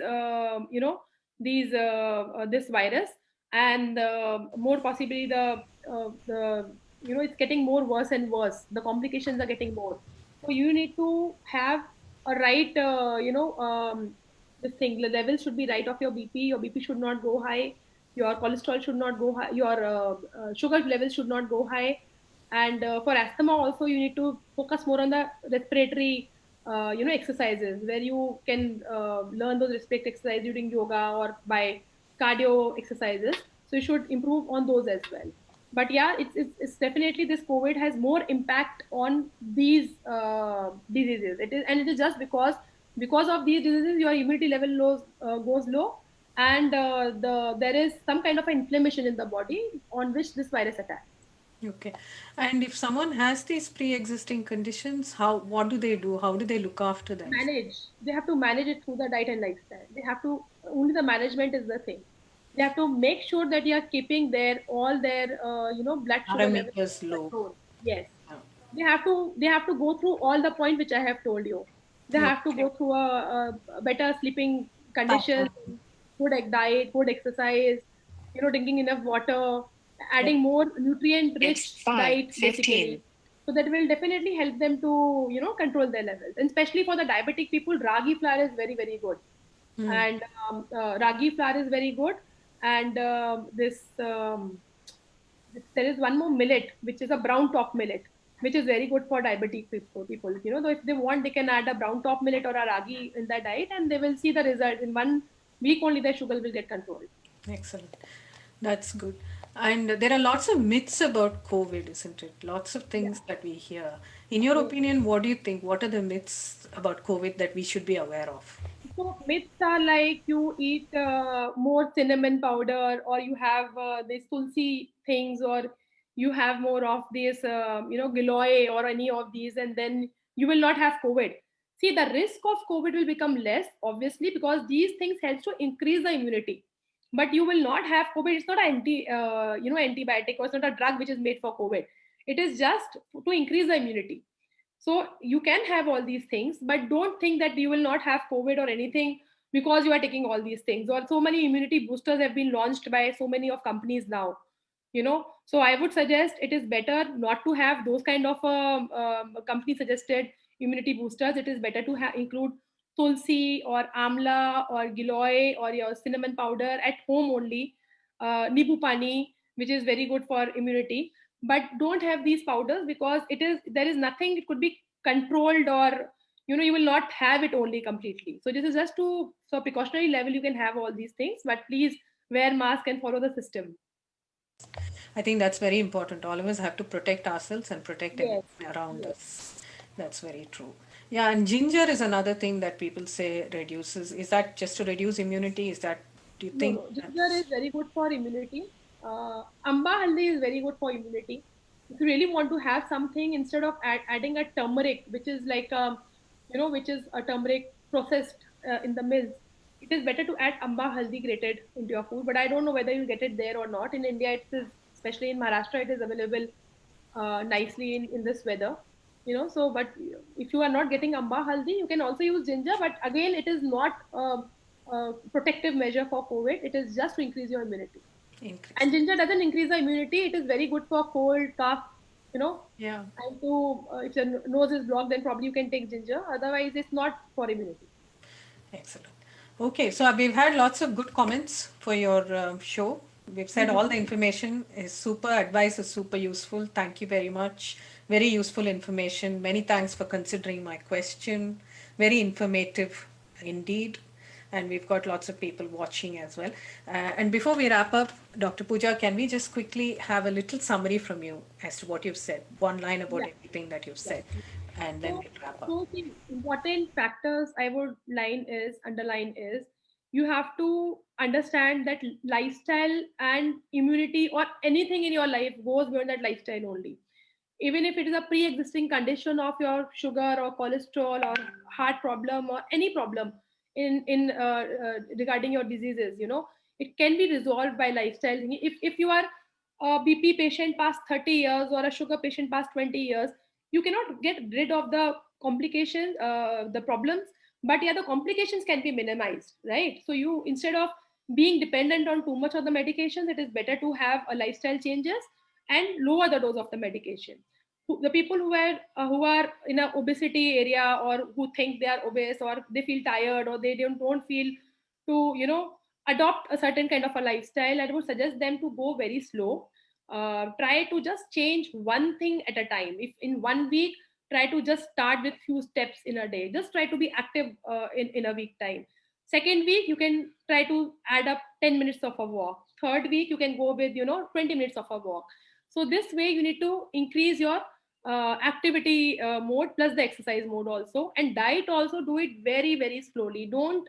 virus, and more possibly the it's getting more worse and worse. The complications are getting more. So you need to have a right this thing, the level should be right of your BP. Your BP should not go high, your cholesterol should not go high, your sugar levels should not go high. And for asthma also, you need to focus more on the respiratory exercises, where you can learn those respiratory exercises during yoga or by cardio exercises. So you should improve on those as well. But yeah, it's definitely, this COVID has more impact on these diseases. It is just because of these diseases your immunity level goes low, and there is some kind of inflammation in the body on which this virus attacks. Okay. And if someone has these pre-existing conditions, what do they do? How do they look after themselves? Manage They have to manage it through the diet and lifestyle. They have to, only the management is the thing. They have to make sure that you are keeping their blood sugar levels Parameters under low. control. Yes, Yeah. they have to go through all the points which I have told you. They have to Okay. go through a better sleeping conditions, Pattern. good diet, good exercise, drinking enough water, Yeah. adding more nutrient It's rich diet 5:15. basically. So that will definitely help them to control their levels. And especially for the diabetic people, ragi flour is very very good. Hmm. And ragi flour is very good. And there is one more millet, which is a brown top millet, which is very good for diabetic people. Though if they want, they can add a brown top millet or a ragi in their diet, and they will see the result. In 1 week only, their sugar will get controlled. Excellent. That's good. And there are lots of myths about COVID, isn't it? Lots of Yeah. things that we hear. In your Yes. opinion, what do you think? What are the myths about COVID that we should be aware of? So myths are like you eat more cinnamon powder, or you have these tulsi things, or you have more of this, giloy or any of these, and then you will not have COVID. See, the risk of COVID will become less, obviously, because these things help to increase the immunity. But you will not have COVID. It's not an antibiotic, or it's not a drug which is made for COVID. It is just to increase the immunity. So you can have all these things, but don't think that you will not have COVID or anything because you are taking all these things. Or so many immunity boosters have been launched by so many of companies now. So I would suggest it is better not to have those kind of company suggested immunity boosters. It is better to include tulsi or amla or giloy or your cinnamon powder at home only, nibu pani, which is very good for immunity. But don't have these powders because there is nothing, it could be controlled, or you will not have it only completely. So this is just to, so precautionary level you can have all these things, but please wear mask and follow the system. I think that's very important. All of us have to protect ourselves and protect Yes. everyone around Yes. us. That's very true. Yeah, and ginger is another thing that people say reduces. Is that just to reduce immunity? Is that, do you No, think no. that? Ginger is very good for immunity. Amba haldi is very good for immunity. If you really want to have something, instead of adding a turmeric, which is like which is a turmeric processed in the mills, it is better to add amba haldi grated into your food. But I don't know whether you get it there or not. In India, it is, especially in Maharashtra, it is available nicely in this weather. So but if you are not getting amba haldi, you can also use ginger. But again, it is not protective measure for COVID. It is just to increase your immunity. Increase. And ginger doesn't increase the immunity. It is very good for cold, cough, you know. Yeah. And to if your nose is blocked, then probably you can take ginger. Otherwise, it's not for immunity. Excellent. Okay, so we've had lots of good comments for your show. We've said all the information is super, advice is super useful. Thank you very much. Very useful information. Many thanks for considering my question. Very informative indeed. And we've got lots of people watching as well. And before we wrap up, Dr. Pooja, can we just quickly have a little summary from you as to what you've said? One line about Yeah. everything that you've Yeah. said, and then So, we'll wrap up. so the important factors I would underline is you have to understand that lifestyle and immunity or anything in your life goes beyond that lifestyle only. Even if it is a pre-existing condition of your sugar or cholesterol or heart problem or any problem regarding your diseases, it can be resolved by lifestyle. If you are a BP patient past 30 years or a sugar patient past 20 years, you cannot get rid of the complications, the problems, but yeah, the complications can be minimized, right? So you, instead of being dependent on too much of the medications, it is better to have a lifestyle changes and lower the dose of the medication. The people who are in a obesity area, or who think they are obese, or they feel tired, or they don't feel to adopt a certain kind of a lifestyle, I would suggest them to go very slow. Try to just change one thing at a time. If in 1 week, try to just start with few steps in a day. Just try to be active in a week time. Second week, you can try to add up 10 minutes of a walk. Third week, you can go with 20 minutes of a walk. So this way you need to increase your activity mode plus the exercise mode also. And diet also, do it very very slowly. Don't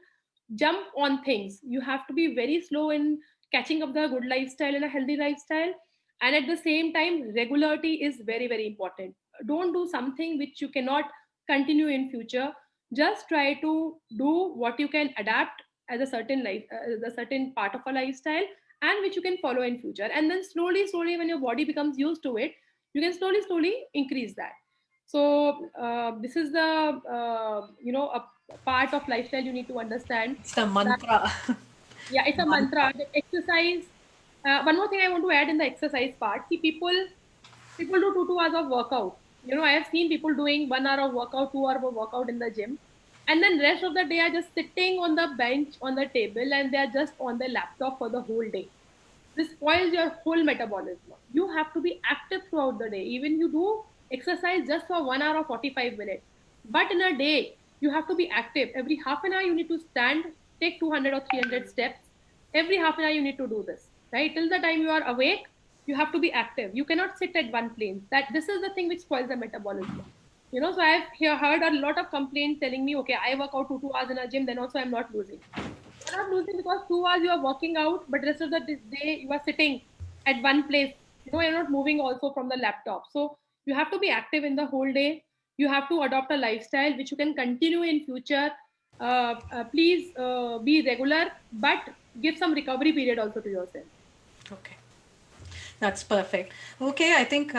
jump on things. You have to be very slow in catching up the good lifestyle and a healthy lifestyle. And at the same time, regularity is very very important. Don't do something which you cannot continue in future. Just try to do what you can adapt as a certain life, as a certain part of a lifestyle, and which you can follow in future. And then slowly slowly, when your body becomes used to it, you can slowly increase that. So this is the a part of lifestyle you need to understand. It's the That, mantra. yeah, it's a Mantra. mantra. The exercise. One more thing I want to add in the exercise part. See, people do 2 hours of workout. I have seen people doing 1 hour of workout, 2 hour of workout in the gym, and then rest of the day are just sitting on the bench on the table, and they are just on the laptop for the whole day. This spoils your whole metabolism. You have to be active throughout the day. Even you do exercise just for 1 hour or 45 minutes. But in a day, you have to be active. Every half an hour, you need to stand, take 200 or 300 steps. Every half an hour, you need to do this. Right? Till the time you are awake, you have to be active. You cannot sit at one place. That this is the thing which spoils the metabolism. So I've heard a lot of complaints telling me, okay, I work out 2 hours in a gym, then also I'm not losing. You're not losing because 2 hours you are working out, but rest of the day you are sitting at one place. You're not moving also from the laptop. So you have to be active in the whole day. You have to adopt a lifestyle which you can continue in future. Please be regular, but give some recovery period also to yourself. Okay. That's perfect. Okay, I think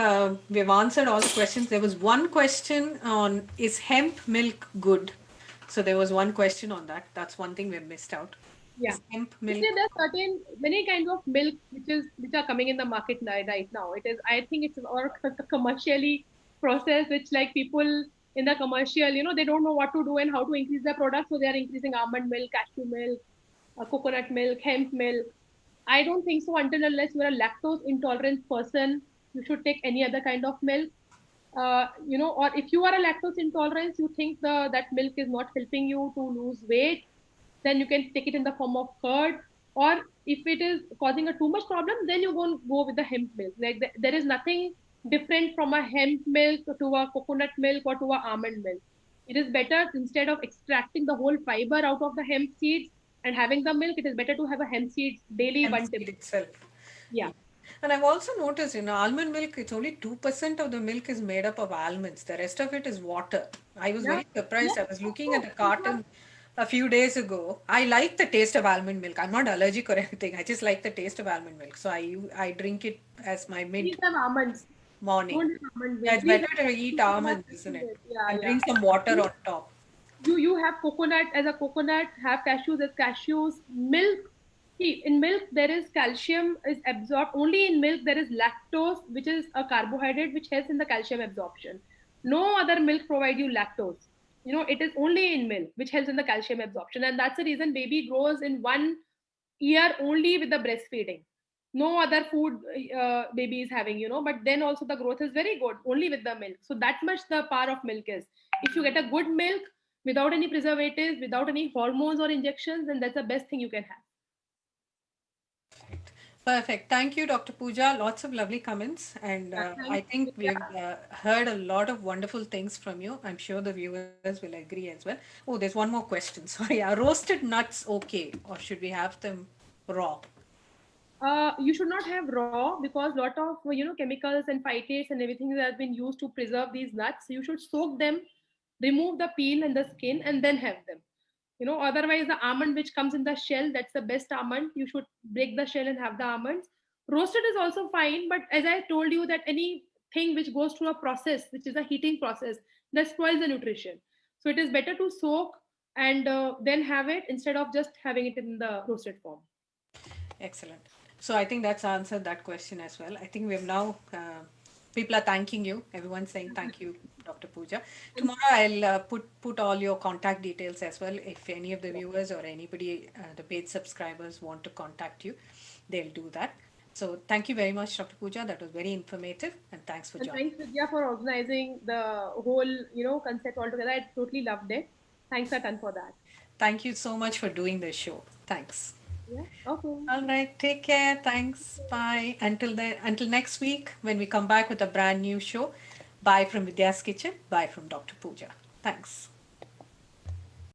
we've answered all the questions. There was one question on, is hemp milk good? So there was one question on that. That's one thing we've missed out. Yeah. Is hemp See, milk? there are certain many kinds of milk which are coming in the market right now. It is, I think it's all commercially processed, which like people in the commercial, they don't know what to do and how to increase their products, so they are increasing almond milk, cashew milk, coconut milk, hemp milk. I don't think so. Until unless you're a lactose intolerant person, you should take any other kind of milk. Or if you are a lactose intolerance, you think that milk is not helping you to lose weight, then you can take it in the form of curd. Or if it is causing a too much problem, then you go with the hemp milk. Like there is nothing different from a hemp milk to a coconut milk or to a almond milk. It is better, instead of extracting the whole fiber out of the hemp seeds and having the milk, it is better to have a hemp seeds daily Hemp one tip. seed itself. Yeah. Yeah. And I've also noticed in almond milk, it's only 2% of the milk is made up of almonds. The rest of it is water. I was Yeah. very surprised. Yeah. I was looking at a carton a few days ago. I like the taste of almond milk. I'm not allergic or anything. I just like the taste of almond milk. So I drink it as my Please mid have almonds. morning. Don't have almond Yeah, milk. it's Please better have to eat coconut almonds, isn't it? milk. Yeah, And yeah. drink some water on top. You have coconut as a coconut, have cashews as cashews. Milk. See, in milk there is calcium is absorbed. Only in milk there is lactose, which is a carbohydrate which helps in the calcium absorption. No other milk provide you lactose. It is only in milk which helps in the calcium absorption, and that's the reason baby grows in 1 year only with the breastfeeding. No other food baby is having, but then also the growth is very good only with the milk. So that much the power of milk is. If you get a good milk without any preservatives, without any hormones or injections, then that's the best thing you can have. Perfect. Thank you, Dr. Pooja. Lots of lovely comments. And I Thanks, think Vidya. we've heard a lot of wonderful things from you. I'm sure the viewers will agree as well. Oh, there's one more question. Sorry. Are roasted nuts okay? Or should we have them raw? You should not have raw, because lot of chemicals and phytates and everything that has been used to preserve these nuts. You should soak them, remove the peel and the skin, and then have them. Otherwise the almond which comes in the shell, that's the best almond. You should break the shell and have the almonds. Roasted is also fine, but as I told you, that anything which goes through a process, which is a heating process, that spoils the nutrition. So it is better to soak and then have it, instead of just having it in the roasted form. Excellent. So I think that's answered that question as well. I think we've now, people are thanking you. Everyone's saying thank you, Dr. Pooja. Tomorrow I'll put all your contact details as well. If any of the viewers or anybody, the paid subscribers want to contact you, they'll do that. So thank you very much, Dr. Pooja. That was very informative, and thanks for And joining. thanks, Vidya, for organizing the whole, concept altogether. I totally loved it. Thanks a ton for that. Thank you so much for doing this show. Thanks. Yeah. Okay. All right, take care. Thanks. Bye. Until then, until next week when we come back with a brand new show. Bye from Vidya's Kitchen. Bye from Dr. Pooja. Thanks.